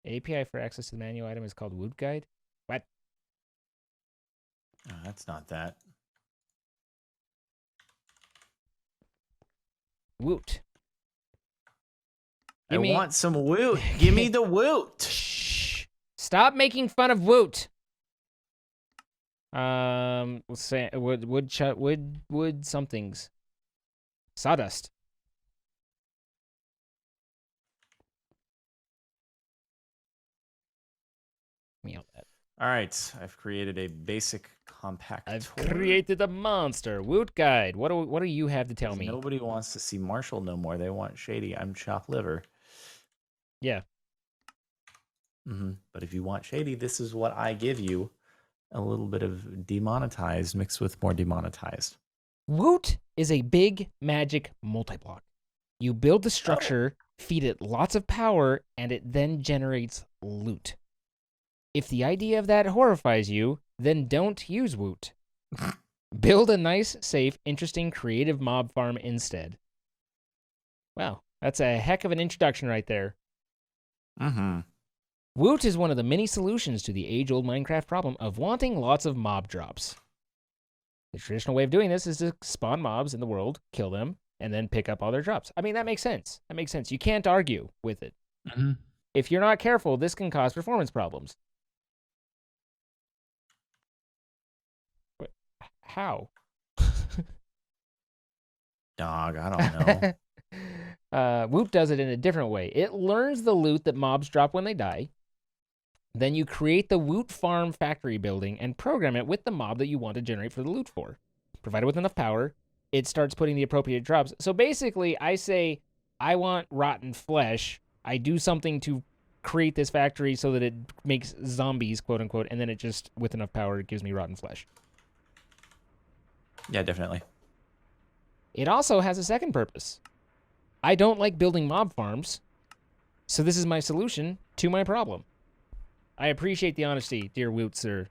API for access to the manual item is called Woot Guide. What? Oh, that's not that. Woot. I want some woot. Give me the woot. Shh. Stop making fun of Woot. Let's say wood somethings. Sawdust. Me out that. All right, I've created a basic compact. I've created a monster. Woot Guide. What do you have to tell me? Nobody wants to see Marshall no more. They want Shady. I'm chopped liver. Yeah. But if you want Shady, this is what I give you. A little bit of demonetized mixed with more demonetized. Woot is a big magic multi-block. You build the structure, feed it lots of power, and it then generates loot. If the idea of that horrifies you, then don't use Woot. Build a nice, safe, interesting, creative mob farm instead. Wow, that's a heck of an introduction right there. Woot is one of the many solutions to the age-old Minecraft problem of wanting lots of mob drops. The traditional way of doing this is to spawn mobs in the world, kill them, and then pick up all their drops. I mean, that makes sense. That makes sense. You can't argue with it. If you're not careful, this can cause performance problems. Wait, how? Dog, I don't know. Woot does it in a different way. It learns the loot that mobs drop when they die. Then you create the Woot farm factory building and program it with the mob that you want to generate for the loot for. Provided with enough power, it starts putting the appropriate drops. So basically, I say, I want rotten flesh. I do something to create this factory so that it makes zombies, quote unquote, and then it just, with enough power, it gives me rotten flesh. Yeah, definitely. It also has a second purpose. I don't like building mob farms, so this is my solution to my problem. I appreciate the honesty, dear Woot, sir.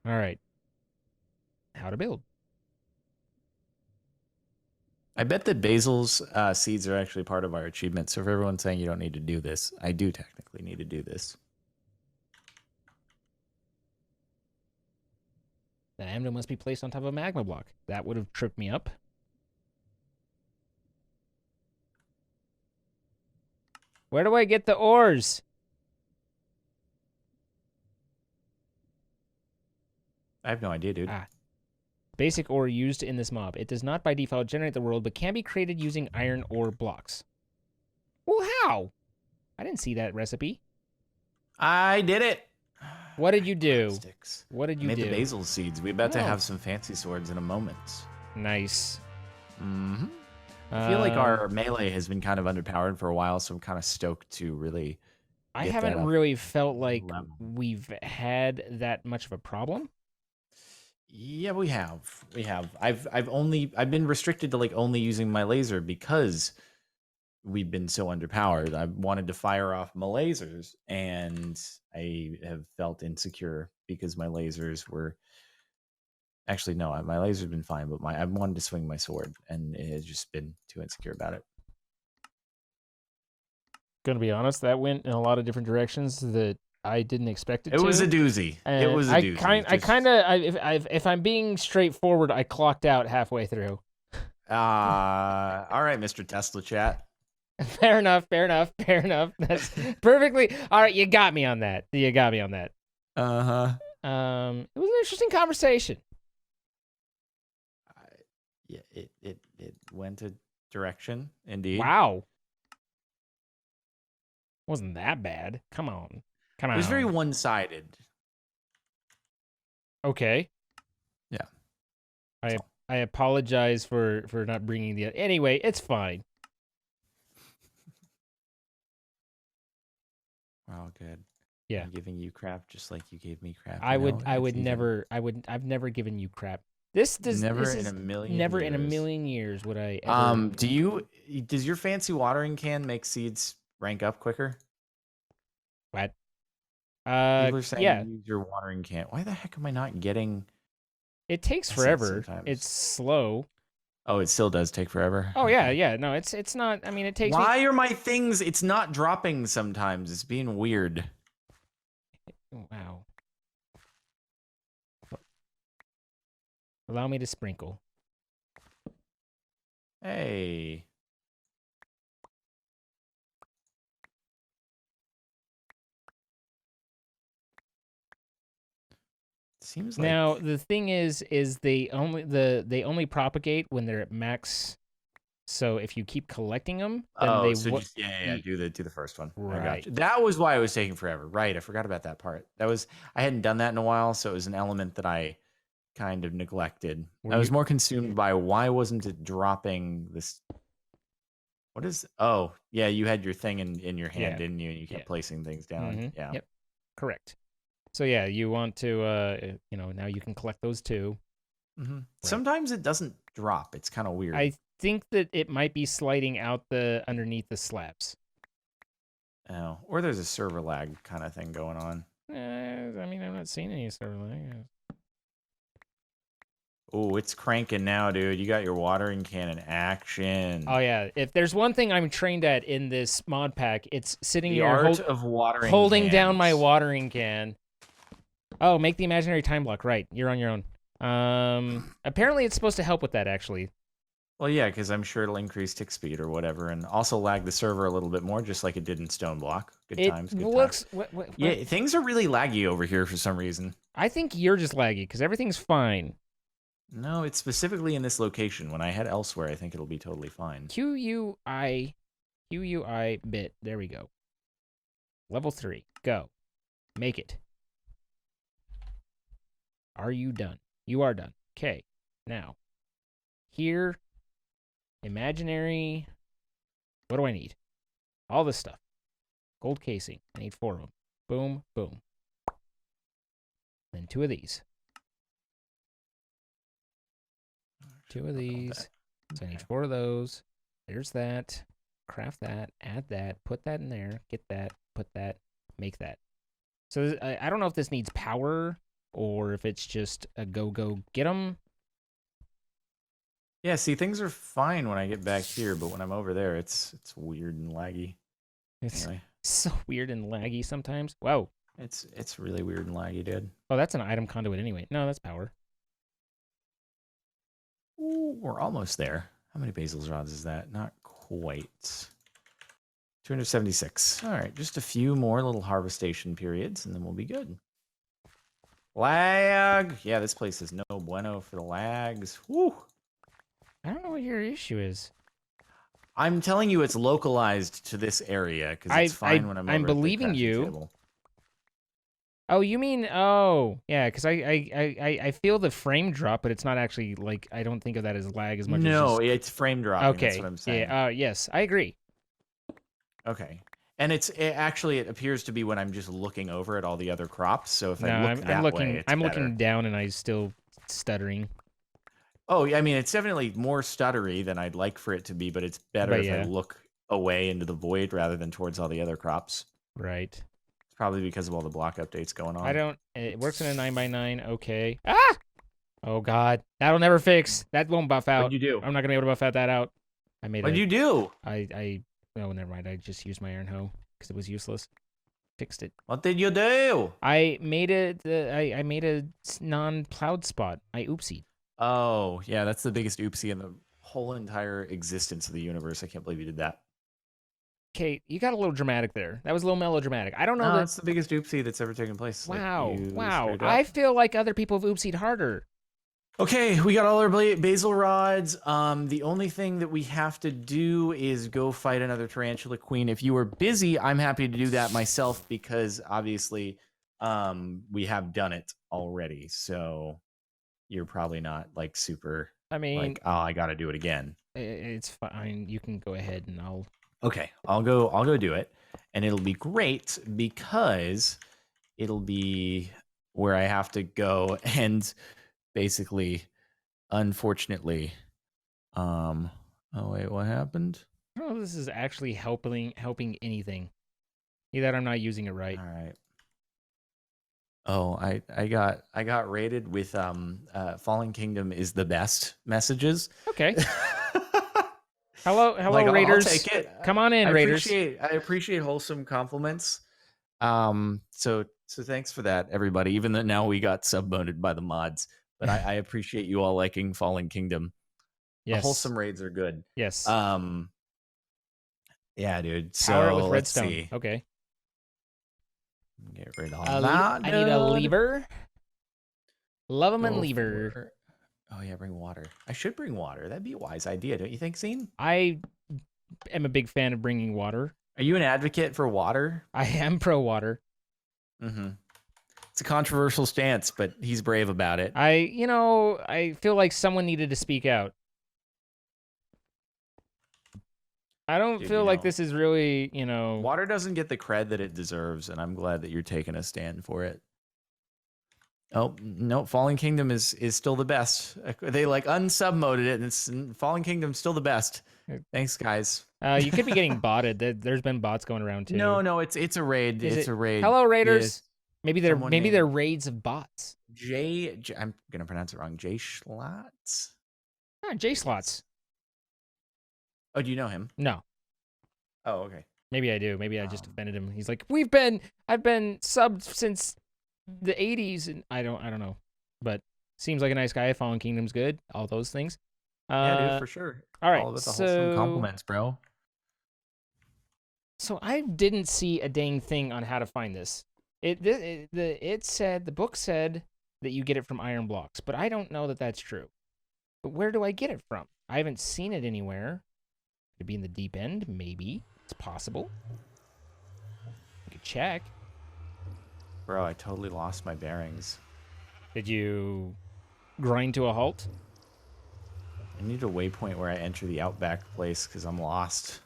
All right. How to build. I bet that basil's seeds are actually part of our achievement. So if everyone's saying you don't need to do this, I do technically need to do this. The anvil must be placed on top of a magma block. That would have tripped me up. Where do I get the ores? I have no idea, dude. Basic ore used in this mob. It does not by default generate the world, but can be created using iron ore blocks. Well, how? I didn't see that recipe. I did it. What did you do? What did you do? Made the basil seeds. We're about to have some fancy swords in a moment. Nice. I feel like our melee has been kind of underpowered for a while, so I'm kind of stoked to really. I haven't really felt like we've had that much of a problem. Yeah, we have. I've been restricted to like only using my laser because we've been so underpowered. I wanted to fire off my lasers, and I have felt insecure because my lasers were. Actually, no, my laser's been fine, but I wanted to swing my sword, and it has just been too insecure about it. Gonna be honest, that went in a lot of different directions that I didn't expect it to. It was a doozy. It was a doozy. If I'm being straightforward, I clocked out halfway through. All right, Mr. Tesla chat. Fair enough. That's perfectly all right. You got me on that. Uh-huh. It was an interesting conversation. Yeah, it went a direction, indeed. Wow. Wasn't that bad. Come on. Come on. It was very one-sided. Okay. Yeah. I apologize for not bringing the... Anyway, it's fine. Oh, good. Yeah. I'm giving you crap just like you gave me crap. I've never given you crap. This is never in a million years would I ever... Does your fancy watering can make seeds rank up quicker? What? People are saying yeah. use your watering can. Why the heck am I not getting... It takes forever. It's slow. Oh, it still does take forever? Oh, yeah. No, it's not... I mean, it takes Why are my things... It's not dropping sometimes. It's being weird. Wow. Allow me to sprinkle. Hey. Seems like... Now, the thing is they only propagate when they're at max. So if you keep collecting them, then they... so just, do the first one. Right. I got you. That was why it was taking forever. Right, I forgot about that part. I hadn't done that in a while, so it was an element that I kind of neglected. I was more consumed by why wasn't it dropping this... What is... Oh, yeah, you had your thing in your hand, didn't you? And you kept placing things down. Mm-hmm. Yeah. Yep. Correct. So yeah, you want to now you can collect those too. Mm-hmm. Right. Sometimes it doesn't drop. It's kind of weird. I think that it might be sliding out underneath the slabs. Oh, or there's a server lag kind of thing going on. I mean, I'm not seeing any server lag. Oh, it's cranking now, dude. You got your watering can in action. Oh yeah, if there's one thing I'm trained at in this mod pack, it's sitting the here art of watering holding cans. down my watering can. Oh, make the imaginary time block. Right, you're on your own. Apparently it's supposed to help with that, actually. Well, yeah, because I'm sure it'll increase tick speed or whatever, and also lag the server a little bit more, just like it did in Stone Block. Good times. What? Yeah, things are really laggy over here for some reason. I think you're just laggy, because everything's fine. No, it's specifically in this location. When I head elsewhere, I think it'll be totally fine. QUI bit. There we go. Level 3. Go. Make it. Are you done? You are done. Okay. Now, here, imaginary. What do I need? All this stuff. Gold casing. I need 4 of them. Boom, boom. Then 2 of these. 2 of these. So I need 4 of those. There's that. Craft that. Add that. Put that in there. Get that. Put that. Make that. So I don't know if this needs power or if it's just a go get them. Yeah, see, things are fine when I get back here, but when I'm over there, it's weird and laggy. It's anyway. So weird and laggy sometimes. Whoa. It's really weird and laggy, dude. Oh, that's an item conduit anyway. No, that's power. Ooh, we're almost there. How many basil rods is that? Not quite. 276. All right, just a few more little harvestation periods, and then we'll be good. Lag. Yeah, this place is no bueno for the lags. Woo. I don't know what your issue is. I'm telling you, it's localized to this area because it's fine when I'm over I'm believing you. Table. Oh, you mean yeah? Because I feel the frame drop, but it's not actually like I don't think of that as lag as much. No, as just... it's frame dropping. Okay, that's what I'm saying. Yeah. Yes, I agree. Okay, and it appears to be when I'm just looking over at all the other crops. So if I look that way, it's I'm better. looking down, and I'm still stuttering. Oh, I mean, it's definitely more stuttery than I'd like for it to be, but it's better if I look away into the void rather than towards all the other crops. Right. It's probably because of all the block updates going on. It works in a 9x9. Okay. Ah! Oh, God. That'll never fix. That won't buff out. What'd you do? I'm not going to be able to buff that out. What'd you do? Oh, never mind. I just used my iron hoe because it was useless. Fixed it. What did you do? I made I made a non-plowed spot. I oopsied. Oh, yeah, that's the biggest oopsie in the whole entire existence of the universe. I can't believe you did that. Okay, you got a little dramatic there. That was a little melodramatic. I don't know. No, that's the biggest oopsie that's ever taken place. Wow, wow. I feel like other people have oopsied harder. Okay, we got all our basil rods. The only thing that we have to do is go fight another tarantula queen. If you were busy, I'm happy to do that myself because obviously, we have done it already. So you're probably not like super. I mean, like, oh, I got to do it again. It's fine. You can go ahead and I'll. Okay, I'll go do it, and it'll be great because it'll be where I have to go and basically, unfortunately, oh wait, what happened? I don't know if this is actually helping anything. Either I'm not using it right. All right. Oh, I got rated with Fallen Kingdom is the best messages. Okay. Hello, like, Raiders. I'll take it. Come on in, Raiders. I appreciate wholesome compliments. So thanks for that, everybody. Even though now we got sub-boned by the mods, but I appreciate you all liking Fallen Kingdom. Yes. The wholesome raids are good. Yes. Yeah, dude. So Power it with let's redstone. see. Okay. Get rid of all that. I need a lever. Love them and lever. Oh yeah, bring water. I should bring water. That'd be a wise idea, don't you think, Zine? I am a big fan of bringing water. Are you an advocate for water? I am pro water. Mm-hmm. It's a controversial stance, but he's brave about it. I feel like someone needed to speak out. I don't feel like this is really, Water doesn't get the cred that it deserves, and I'm glad that you're taking a stand for it. Oh, no, Fallen Kingdom is still the best. They like unsub-moded it, and it's Fallen Kingdom's still the best. Thanks, guys. You could be getting botted. There's been bots going around too. No, it's a raid. It's a raid. Hello, Raiders. Maybe they're named they're raids of bots. I'm gonna pronounce it wrong. Jay Schlotz. Ah, J Slots. Oh, do you know him? No. Oh, okay. Maybe I do. Maybe I just offended him. He's like, I've been subbed since the 80s, and I don't know. But seems like a nice guy. Fallen Kingdom's good. All those things. Yeah, dude, for sure. All right, all about the wholesome compliments, bro. So I didn't see a dang thing on how to find this. The book said that you get it from iron blocks, but I don't know that that's true. But where do I get it from? I haven't seen it anywhere. Could be in the deep end, maybe. It's possible. I could check. Bro, I totally lost my bearings. Did you grind to a halt? I need a waypoint where I enter the outback place because I'm lost.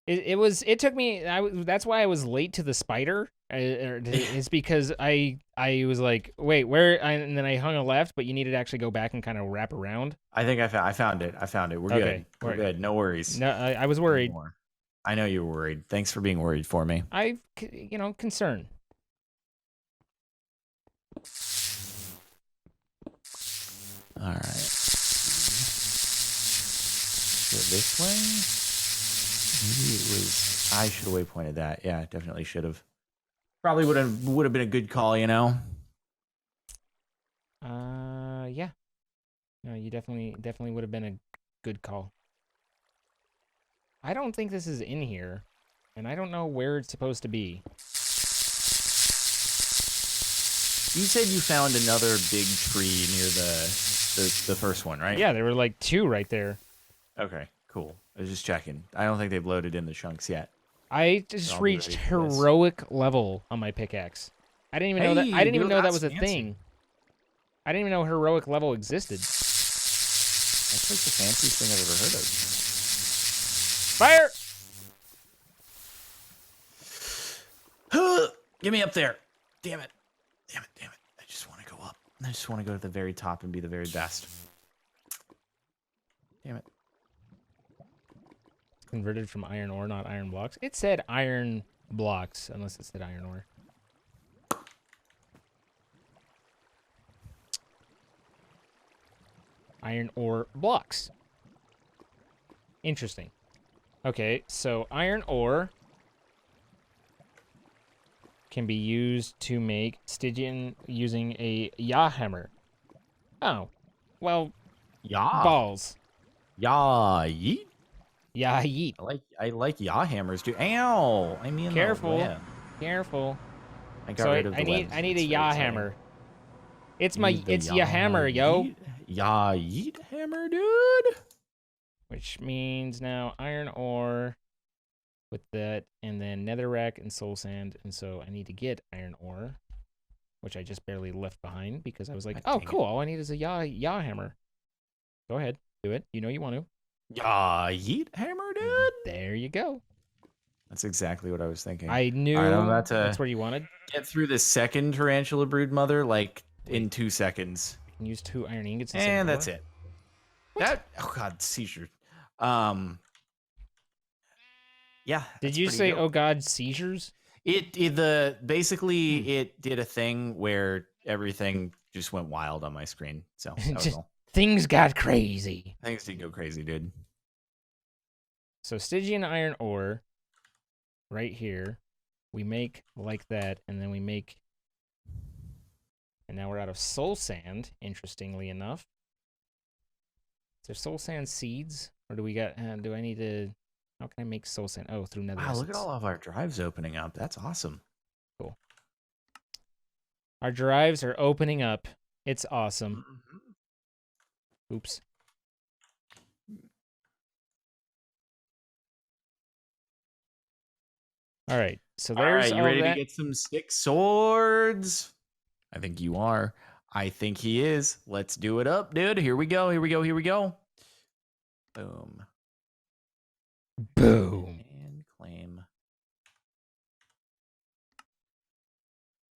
It took me. That's why I was late to the spider. It's because I was like, wait, where? And then I hung a left, but you needed to actually go back and kind of wrap around. I think I found it. We're good. We're good. No worries. No, I was worried. I know you were worried. Thanks for being worried for me. Concern. All right. Go this way. Maybe it was. I should have waypointed that. Yeah, definitely should have. Probably would have been a good call, you know. Yeah. No, you definitely would have been a good call. I don't think this is in here, and I don't know where it's supposed to be. You said you found another big tree near the first one, right? Yeah, there were like 2 right there. Okay, cool. I was just checking. I don't think they've loaded in the chunks yet. I just reached heroic level on my pickaxe. I didn't even know that. I didn't even know that was a thing. I didn't even know heroic level existed. That's like the fanciest thing I've ever heard of. Fire! Get me up there. Damn it. I just want to go up. I just want to go to the very top and be the very best. Damn it. Converted from iron ore, not iron blocks. It said iron blocks, unless it said iron ore. Iron ore blocks. Interesting. Okay, so iron ore can be used to make Stygian using a yaw hammer. Oh, well, balls. Yeet. Yeah, yeet. I like yaw hammers, dude. Ow! I mean, careful. I got rid of the webs. I need a yaw hammer. It's yaw hammer, yo. Yeah, yeet hammer, dude. Which means now iron ore with that, and then netherrack and soul sand. And so I need to get iron ore, which I just barely left behind because I was like, oh, cool. All I need is a yah hammer. Go ahead. Do it. You know you want to. Yeah, yeet hammer, dude. There you go. That's exactly what I was thinking. I knew I'm about to that's what you wanted. get through the second tarantula brood mother like in 2 seconds. I can use 2 iron ingots And that's more. it. That oh god, seizure. Yeah. Did you say dope. Oh god, seizures? It did a thing where everything just went wild on my screen. So that was all. Things got crazy. Things did go crazy, dude. So Stygian iron ore right here. We make like that, and then we make, and now we're out of soul sand, interestingly enough. Is there soul sand seeds? Or do we got, do I need to, how can I make soul sand? Oh, through nether. Wow, look at all of our drives opening up. That's awesome. Cool. Our drives are opening up. It's awesome. Oops. All right, so there's all right, you ready to get some sick swords? I think you are. I think he is. Let's do it up, dude. Here we go. Here we go. Here we go. Boom. Boom. And claim.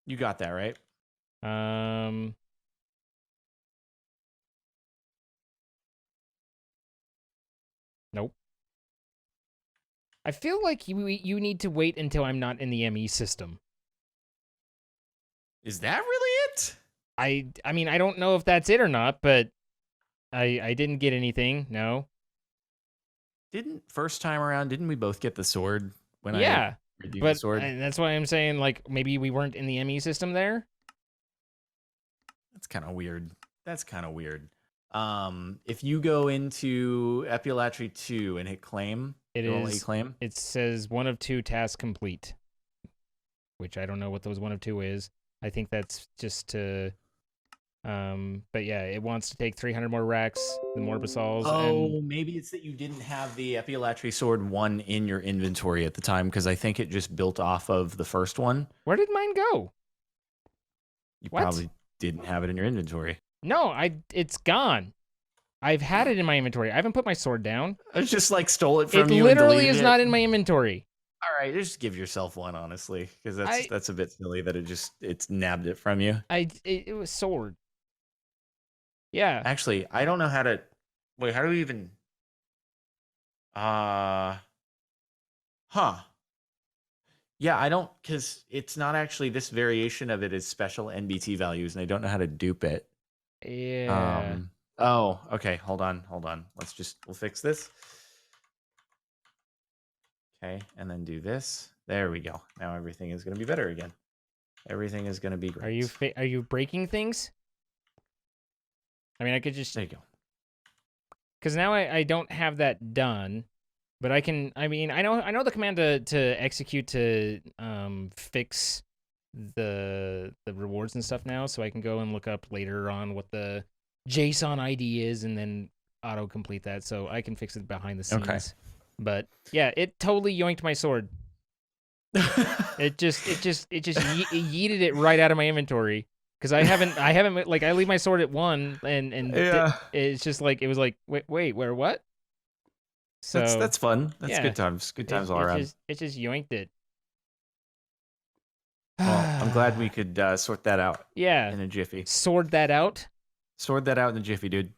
You got that, right? Nope. I feel like you need to wait until I'm not in the ME system. Is that really it? I mean, I don't know if that's it or not, but I didn't get anything. No. First time around, didn't we both get the sword when I redeemed the sword? And that's why I'm saying, like, maybe we weren't in the ME system there. That's kind of weird. That's kind of weird. If you go into Epilatry 2 and hit claim, claim. It says 1 of 2 tasks complete, which I don't know what those 1 of 2 is. I think that's just to, but yeah, it wants to take 300 more racks, the more basalts. Oh, maybe it's that you didn't have the Epilatry Sword 1 in your inventory at the time, because I think it just built off of the first one. Where did mine go? You probably didn't have it in your inventory. No, it's gone. I've had it in my inventory. I haven't put my sword down. I just like stole it from you. It literally is not in my inventory. All right, just give yourself one, honestly, because that's a bit silly that it's nabbed it from you. It was sword. Yeah. Actually, I don't know how to. Wait, how do we even? Huh. Yeah, I don't, because it's not actually, this variation of it is special NBT values, and I don't know how to dupe it. Yeah. Oh, okay. Hold on. We'll fix this. Okay, and then do this. There we go. Now everything is going to be better again. Everything is going to be great. Are you breaking things? I mean, I could just. There you go. Because now I don't have that done, but I can. I mean, I know the command to execute to fix the rewards and stuff now, so I can go and look up later on what the JSON ID is, and then auto complete that, so I can fix it behind the scenes. Okay. But yeah, it totally yoinked my sword. it just yeeted it right out of my inventory, because I haven't like, I leave my sword at 1, and yeah. It's just like, it was like, wait, where, what? So that's fun. That's good times. Good times all around. It just yoinked it. Well, I'm glad we could sort that out. Yeah. In a jiffy. Sort that out in a jiffy, dude.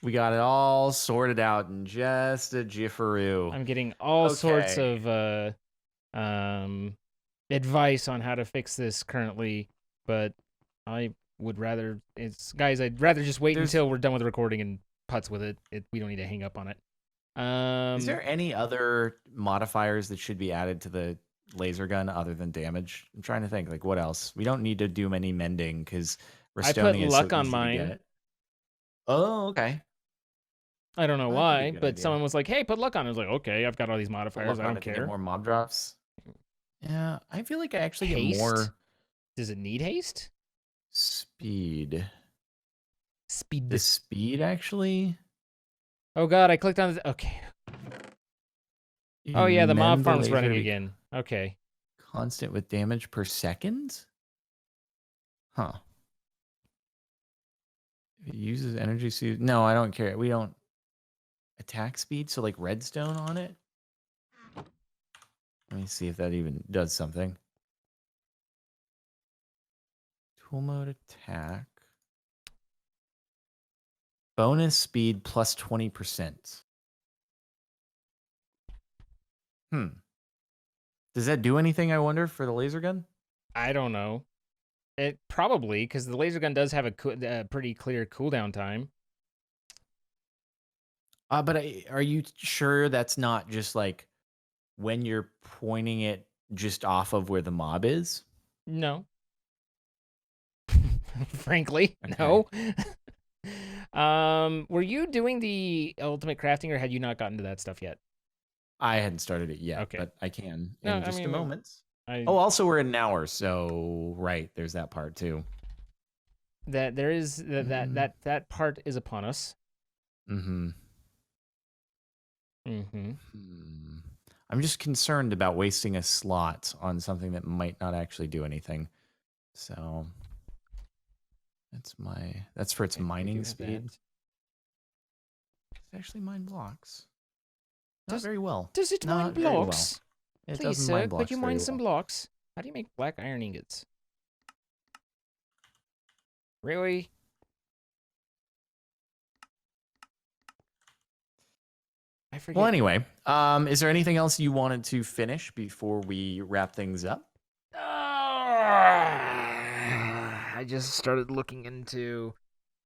We got it all sorted out in just a jifferoo. I'm getting all sorts of advice on how to fix this currently, but I would rather I'd rather just wait until we're done with the recording and putz with it. We don't need to hang up on it. Is there any other modifiers that should be added to the laser gun other than damage? I'm trying to think, like, what else? We don't need to do any mending because I put luck on mine. Oh, okay. I don't know why, but someone was like, "Hey, put luck on." I was like, "Okay, I've got all these modifiers. I don't care." Get more mob drops. Yeah, I feel like I actually haste? get more. Does it need haste? Speed. Speed. The speed actually. Oh god, I clicked on the. Okay. Oh yeah, the mob farm's running again. Okay. Constant with damage per second? Huh. If it uses energy suit. No, I don't care. We don't attack speed, so like redstone on it. Let me see if that even does something. Tool mode attack. Bonus speed plus 20%. Does that do anything, I wonder, for the laser gun? I don't know. It probably, because the laser gun does have a pretty clear cooldown time. But are you sure that's not just like when you're pointing it just off of where the mob is? No. Frankly, Okay. no. Were you doing the ultimate crafting, or had you not gotten to that stuff yet? I hadn't started it yet, Okay. but I can No, in I just a mean, moment. I Oh, also we're at an hour, so right, there's that part too. that there is that part is upon us. Mm-hmm. Mm-hmm. I'm just concerned about wasting a slot on something that might not actually do anything. So that's for its Okay, we do mining have speed. that. It actually mine blocks. Not very well. Does it mine Not very well. blocks? It Please, doesn't sir, mine could blocks you very mine some well. blocks? How do you make black iron ingots? Really? I forget. Well, anyway, is there anything else you wanted to finish before we wrap things up? I just started looking into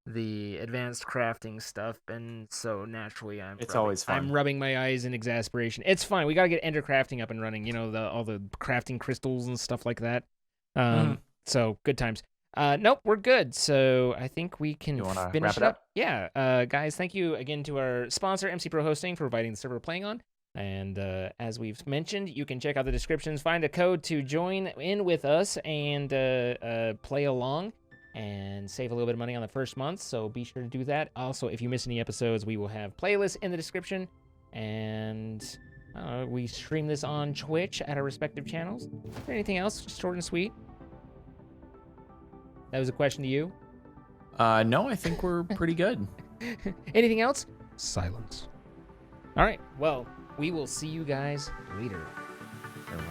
the advanced crafting stuff, and so naturally Always fun. I'm rubbing my eyes in exasperation. It's fine. We gotta get ender crafting up and running. You know, all the crafting crystals and stuff like that. So good times. Nope, we're good. So I think we can finish wrap it up. up? Yeah. Guys, thank you again to our sponsor, MC Pro Hosting, for providing the server we're playing on. And as we've mentioned, you can check out the descriptions, find a code to join in with us and play along and save a little bit of money on the first month. So be sure to do that. Also, if you miss any episodes, we will have playlists in the description. And we stream this on Twitch at our respective channels. Is there anything else? Short and sweet. That was a question to you? No, I think we're pretty good. Anything else? Silence. All right. Well, we will see you guys later. Farewell.